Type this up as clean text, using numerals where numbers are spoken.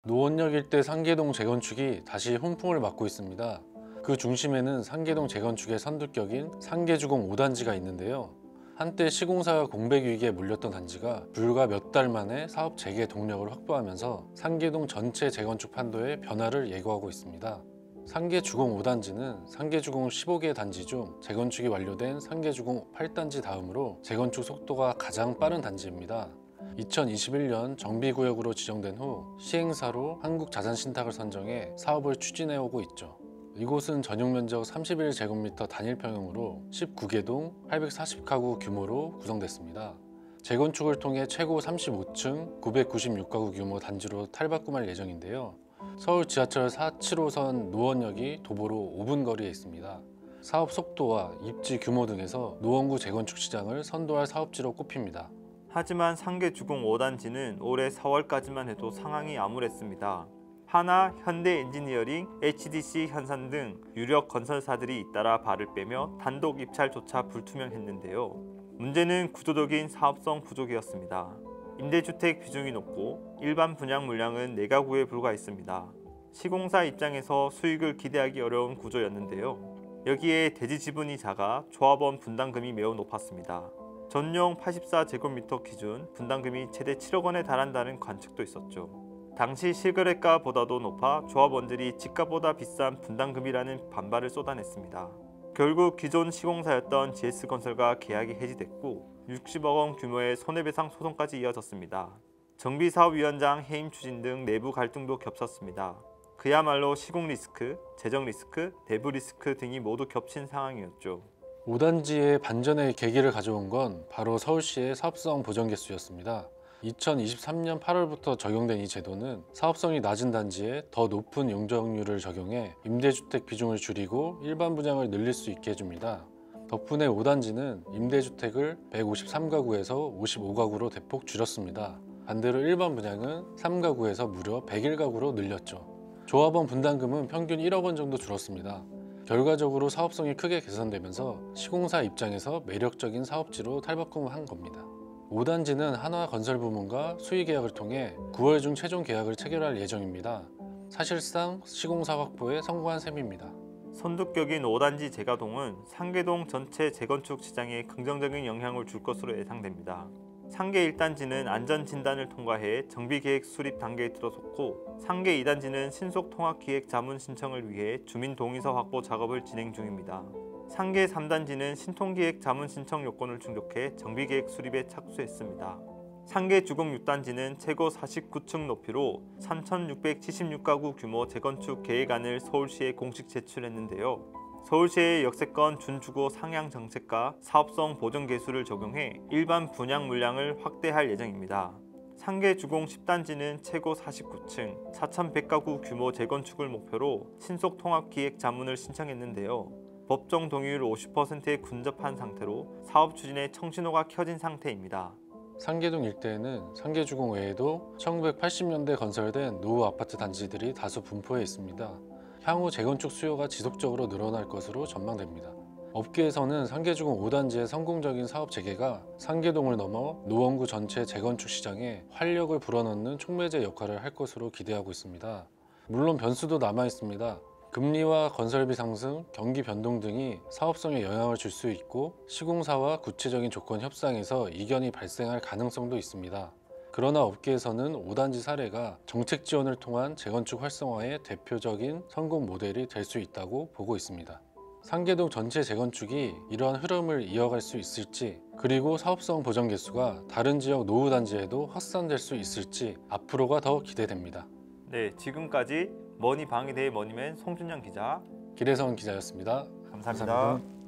노원역 일대 상계동 재건축이 다시 훈풍을 맞고 있습니다. 그 중심에는 상계동 재건축의 선두격인 상계주공 5단지가 있는데요. 한때 시공사가 공백 위기에 몰렸던 단지가 불과 몇 달 만에 사업 재개 동력을 확보하면서 상계동 전체 재건축 판도에 변화를 예고하고 있습니다. 상계주공 5단지는 상계주공 15개 단지 중 재건축이 완료된 상계주공 8단지 다음으로 재건축 속도가 가장 빠른 단지입니다. 2021년 정비구역으로 지정된 후 시행사로 한국자산신탁을 선정해 사업을 추진해오고 있죠. 이곳은 전용면적 31제곱미터 단일평형으로 19개 동 840가구 규모로 구성됐습니다. 재건축을 통해 최고 35층 996가구 규모 단지로 탈바꿈할 예정인데요. 서울 지하철 4.7호선 노원역이 도보로 5분 거리에 있습니다. 사업 속도와 입지 규모 등에서 노원구 재건축 시장을 선도할 사업지로 꼽힙니다. 하지만 상계주공 5단지는 올해 4월까지만 해도 상황이 암울했습니다. 하나, 현대엔지니어링, HDC 현산 등 유력 건설사들이 잇따라 발을 빼며 단독 입찰조차 불투명했는데요. 문제는 구조적인 사업성 부족이었습니다. 임대주택 비중이 높고 일반 분양 물량은 4가구에 불과했습니다. 시공사 입장에서 수익을 기대하기 어려운 구조였는데요. 여기에 대지 지분이 작아 조합원 분담금이 매우 높았습니다. 전용 84제곱미터 기준 분담금이 최대 7억 원에 달한다는 관측도 있었죠. 당시 실거래가보다도 높아 조합원들이 집값보다 비싼 분담금이라는 반발을 쏟아냈습니다. 결국 기존 시공사였던 GS건설과 계약이 해지됐고 60억 원 규모의 손해배상 소송까지 이어졌습니다. 정비사업위원장 해임 추진 등 내부 갈등도 겹쳤습니다. 그야말로 시공 리스크, 재정 리스크, 내부 리스크 등이 모두 겹친 상황이었죠. 5단지의 반전의 계기를 가져온 건 바로 서울시의 사업성 보전개수였습니다. 2023년 8월부터 적용된 이 제도는 사업성이 낮은 단지에 더 높은 용적률을 적용해 임대주택 비중을 줄이고 일반 분양을 늘릴 수 있게 해줍니다. 덕분에 5단지는 임대주택을 153가구에서 55가구로 대폭 줄였습니다. 반대로 일반 분양은 3가구에서 무려 101가구로 늘렸죠. 조합원 분담금은 평균 1억 원 정도 줄었습니다. 결과적으로 사업성이 크게 개선되면서 시공사 입장에서 매력적인 사업지로 탈바꿈한 겁니다. 5단지는 한화건설부문과 수의계약을 통해 9월 중 최종 계약을 체결할 예정입니다. 사실상 시공사 확보에 성공한 셈입니다. 선두격인 5단지 재가동은 상계동 전체 재건축 시장에 긍정적인 영향을 줄 것으로 예상됩니다. 상계 1단지는 안전진단을 통과해 정비계획 수립 단계에 들어섰고 상계 2단지는 신속통합기획 자문 신청을 위해 주민동의서 확보 작업을 진행 중입니다. 상계 3단지는 신통기획 자문 신청 요건을 충족해 정비계획 수립에 착수했습니다. 상계 주공 6단지는 최고 49층 높이로 3,676가구 규모 재건축 계획안을 서울시에 공식 제출했는데요. 서울시의 역세권 준주거 상향 정책과 사업성 보전 개수를 적용해 일반 분양 물량을 확대할 예정입니다. 상계 주공 10단지는 최고 49층 4,100가구 규모 재건축을 목표로 신속통합기획 자문을 신청했는데요. 법정 동의율 50%에 근접한 상태로 사업 추진에 청신호가 켜진 상태입니다. 상계동 일대에는 상계주공 외에도 1980년대 건설된 노후 아파트 단지들이 다수 분포해 있습니다. 향후 재건축 수요가 지속적으로 늘어날 것으로 전망됩니다. 업계에서는 상계주공 5단지의 성공적인 사업 재개가 상계동을 넘어 노원구 전체 재건축 시장에 활력을 불어넣는 촉매제 역할을 할 것으로 기대하고 있습니다. 물론 변수도 남아 있습니다. 금리와 건설비 상승, 경기 변동 등이 사업성에 영향을 줄 수 있고 시공사와 구체적인 조건 협상에서 이견이 발생할 가능성도 있습니다. 그러나 업계에서는 5단지 사례가 정책 지원을 통한 재건축 활성화의 대표적인 성공 모델이 될 수 있다고 보고 있습니다. 상계동 전체 재건축이 이러한 흐름을 이어갈 수 있을지, 그리고 사업성 보전 개수가 다른 지역 노후 단지에도 확산될 수 있을지 앞으로가 더 기대됩니다. 네, 지금까지 머니방위대의 머니맨 송준영 기자, 길혜성 기자였습니다. 감사합니다.